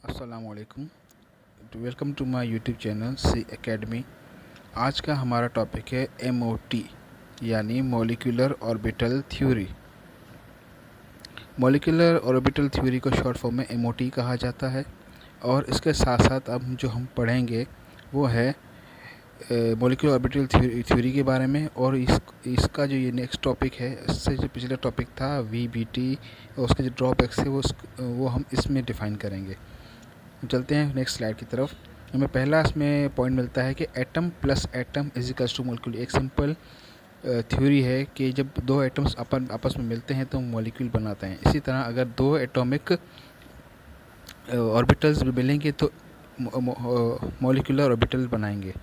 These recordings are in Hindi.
अस्सलामुअलैकुम। Welcome to my YouTube channel C academy. आज का हमारा टॉपिक है MOT यानी molecular orbital theory. Molecular orbital theory को शॉर्ट फॉर्म में MOT कहा जाता है। और इसके साथ साथ अब जो हम पढ़ेंगे वो है मॉलिक्यूलर ऑर्बिटल थ्योरी के बारे में। और इसका जो ये नेक्स्ट टॉपिक है, इससे जो पिछला टॉपिक था VBT और उसके जो ड्रॉबैक्स थे वो हम इसमें डिफ़ाइन करेंगे। चलते हैं नेक्स्ट स्लाइड की तरफ। हमें पहला इसमें पॉइंट मिलता है कि atom plus atom is equals two molecule. एक सिंपल थ्योरी है कि जब दो एटम्स आपस में मिलते हैं तो मॉलिक्यूल बनाते हैं। इसी तरह अगर दो एटॉमिक ऑर्बिटल्स मिलेंगे तो मॉलिक्यूलर ऑर्बिटल बनाएंगे।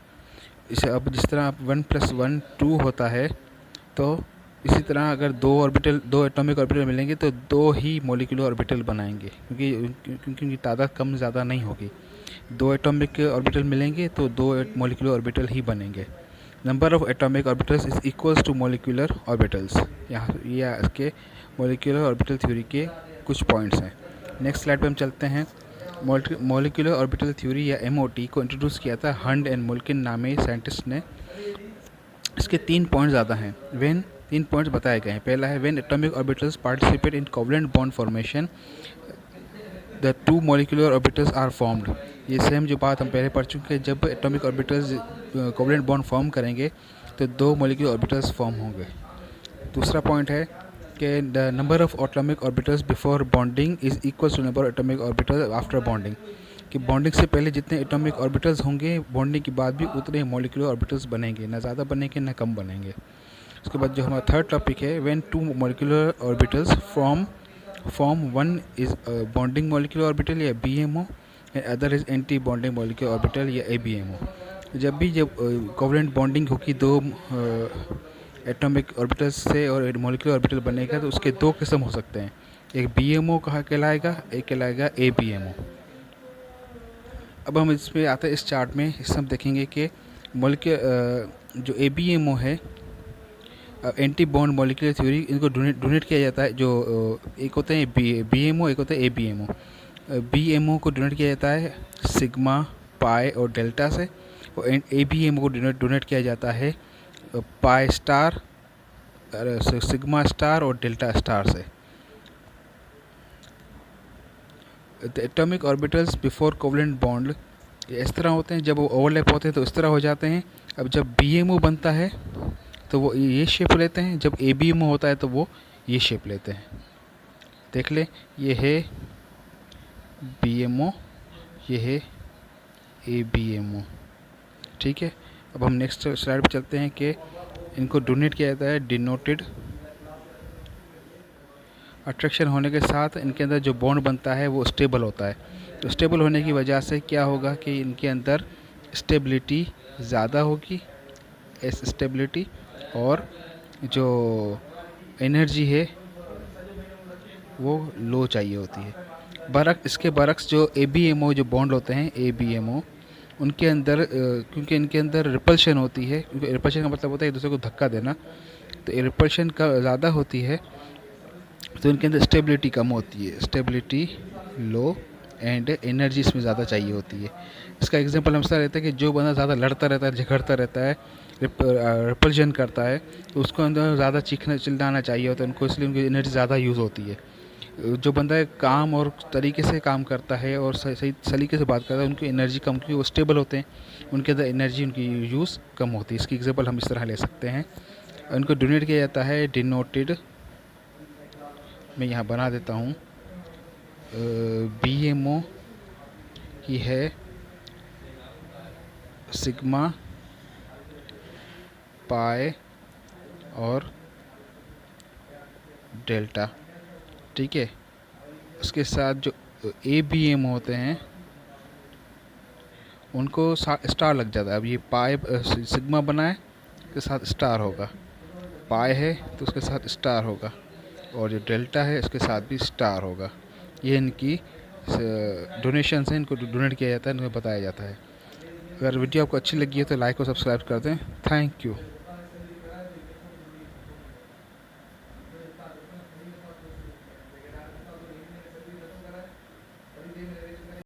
इसे अब जिस तरह आप 1 + 1 2 होता है, तो इसी तरह अगर दो एटॉमिक ऑर्बिटल मिलेंगे तो दो ही मॉलिक्यूलर ऑर्बिटल बनाएंगे, क्योंकि उनकी तादाद कम ज़्यादा नहीं होगी। दो एटॉमिक ऑर्बिटल मिलेंगे तो दो मॉलिक्यूलर ऑर्बिटल ही बनेंगे। Number of atomic orbitals is equals to molecular orbitals. यहाँ ये इसके मॉलिक्यूलर ऑर्बिटल थ्योरी के कुछ पॉइंट्स हैं। नेक्स्ट स्लाइड पे हम चलते हैं। मॉलिक्यूलर ऑर्बिटल थ्योरी या MOT को इंट्रोड्यूस किया था हंड एंड मुल्किन नामी साइंटिस्ट ने। इसके 3 पॉइंट ज़्यादा हैं। 3 पॉइंट्स बताए गए हैं। पहला है when atomic orbitals participate in covalent bond formation the two molecular orbitals are formed. ये सेम जो बात हम पहले पढ़ चुके हैं, जब atomic orbitals covalent bond form करेंगे तो दो मॉलिक्यूलर ऑर्बिटल्स फॉर्म होंगे। दूसरा पॉइंट है कि the number of atomic orbitals before bonding is equals to number of atomic orbitals after bonding. कि बॉन्डिंग से पहले जितने एटॉमिक ऑर्बिटल्स होंगे, बॉन्डिंग के बाद भी उतने मॉलिक्यूलर ऑर्बिटल्स बनेंगे, ना ज़्यादा बनेंगे ना कम बनेंगे। उसके बाद जो हमारा थर्ड टॉपिक है when two molecular orbitals form one is bonding molecular orbital या BMO and other is anti bonding molecular orbital या ABMO। जब कोवलेंट बॉन्डिंग होगी दो एटॉमिक ऑर्बिटल्स से और मॉलिक्यूलर ऑर्बिटल बनेगा तो उसके दो किस्म हो सकते हैं। एक BMO कहलाएगा, एक कहलाएगा ABMO। अब हम इस पे आते हैं इस चार्ट में। इस हम देखेंगे कि जो ABMO है, एंटी बॉन्ड मॉलिक्यूलर थ्योरी, इनको डोनेट किया जाता है। जो एक होते हैं BMO, एक होता है ABMO। BMO को डोनेट किया जाता है सिग्मा, पाई और डेल्टा से, और ABMO को डोनेट किया जाता है पाई स्टार, सिग्मा स्टार और डेल्टा स्टार से। The atomic orbitals before covalent bond इस तरह होते हैं, जब वो ओवरलैप होते हैं तो इस तरह हो जाते हैं। अब जब BMO बनता है तो वो ये शेप लेते हैं, जब ABMO होता है तो वो ये शेप लेते हैं। देख ले, ये है BMO, ये है ABMO। ठीक है। अब हम नेक्स्ट स्लाइड पर चलते हैं कि इनको डोनेट किया जाता है डिनोटेड। अट्रैक्शन होने के साथ इनके अंदर जो बॉन्ड बनता है वो स्टेबल होता है। तो स्टेबल होने की वजह से क्या होगा कि इनके अंदर स्टेबिलिटी ज़्यादा होगी, स्टेबिलिटी, और जो एनर्जी है वो लो चाहिए होती है। इसके बरक्स जो ABMO जो बॉन्ड होते हैं ABMO, उनके अंदर क्योंकि इनके अंदर रिपल्शन होती है, क्योंकि रिपल्शन का मतलब होता है एक दूसरे को धक्का देना, तो रिपल्शन का ज़्यादा होती है तो इनके अंदर स्टेबिलिटी कम होती है, स्टेबिलिटी लो, एंड एनर्जी इसमें ज़्यादा चाहिए होती है। इसका एग्जांपल हम ऐसा रहता है कि जो बंदा ज़्यादा लड़ता रहता है, झगड़ता रहता है, रिपल्शन करता है, तो उसको अंदर ज़्यादा चीखना चिल्लाना चाहिए होता है उनको, इसलिए उनकी एनर्जी ज़्यादा यूज़ होती है। जो बंदा काम और तरीके से काम करता है और सही सलीके से बात करता है, उनकी एनर्जी कम, क्योंकि वो स्टेबल होते हैं, उनके अंदर एनर्जी उनकी यूज़ कम होती है। इसकी एग्जांपल हम इस तरह ले सकते हैं। उनको डोनेट किया जाता है डिनोटेड, मैं यहाँ बना देता हूँ। BMO की है सिग्मा, पाई और डेल्टा। ठीक है। उसके साथ जो ABMO होते हैं उनको स्टार लग जाता है। अब ये पाई सिग्मा बना है, उसके साथ स्टार होगा, पाई है तो उसके साथ स्टार होगा, और जो डेल्टा है उसके साथ भी स्टार होगा। ये इनकी डोनेशन है, इनको डोनेट किया जाता है, इनको बताया जाता है। अगर वीडियो आपको अच्छी लगी है तो लाइक और सब्सक्राइब कर दें। Thank you.